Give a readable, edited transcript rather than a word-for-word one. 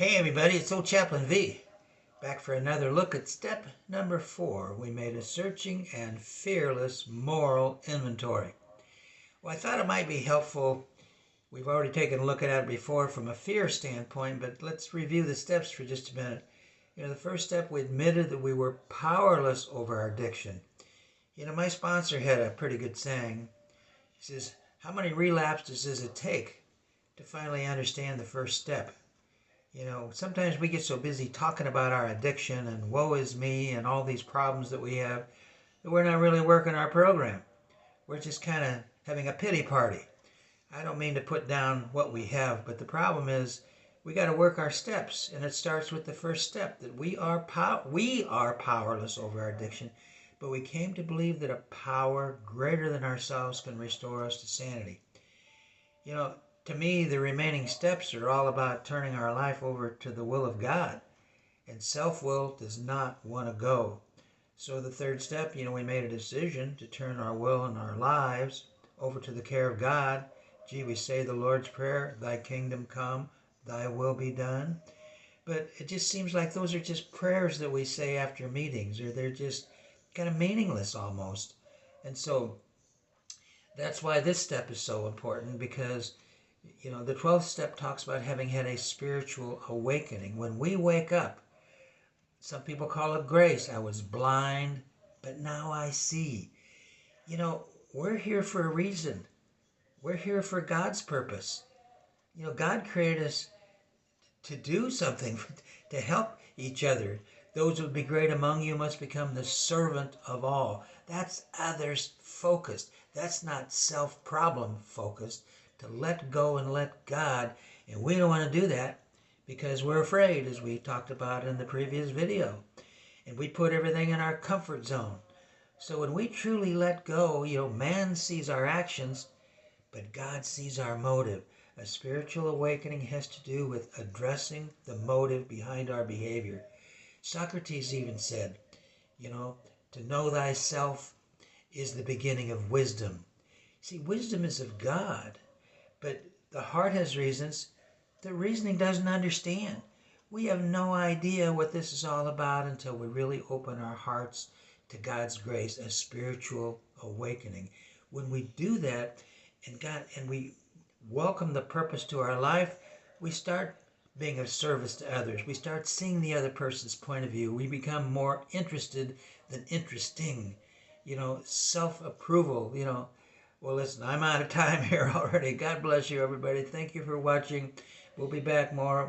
Hey everybody, it's Old Chaplain V, back for another look at step number 4. We made a searching and fearless moral inventory. Well, I thought it might be helpful. We've already taken a look at it before from a fear standpoint, but let's review the steps for just a minute. The first step, we admitted that we were powerless over our addiction. My sponsor had a pretty good saying. He says, how many relapses does it take to finally understand the first step? Sometimes we get so busy talking about our addiction and woe is me and all these problems that we have that we're not really working our program. We're just kind of having a pity party. I don't mean to put down what we have, but the problem is we got to work our steps, and it starts with the first step, that we are powerless over our addiction, but we came to believe that a power greater than ourselves can restore us to sanity. To me, the remaining steps are all about turning our life over to the will of God. And self-will does not want to go. So the third step, we made a decision to turn our will and our lives over to the care of God. We say the Lord's Prayer, thy kingdom come, thy will be done. But it just seems like those are just prayers that we say after meetings, or they're just kind of meaningless almost. And so that's why this step is so important, because the 12th step talks about having had a spiritual awakening. When we wake up, some people call it grace. I was blind, but now I see. We're here for a reason. We're here for God's purpose. God created us to do something, to help each other. Those who would be great among you must become the servant of all. That's others focused. That's not self-problem focused. To let go and let God. And we don't want to do that because we're afraid, as we talked about in the previous video. And we put everything in our comfort zone. So when we truly let go, man sees our actions, but God sees our motive. A spiritual awakening has to do with addressing the motive behind our behavior. Socrates even said, to know thyself is the beginning of wisdom. See, wisdom is of God. But the heart has reasons the reasoning doesn't understand. We have no idea what this is all about until we really open our hearts to God's grace, a spiritual awakening. When we do that, and we welcome the purpose to our life, we start being of service to others. We start seeing the other person's point of view. We become more interested than interesting. Self-approval, Well, listen, I'm out of time here already. God bless you, everybody. Thank you for watching. We'll be back more.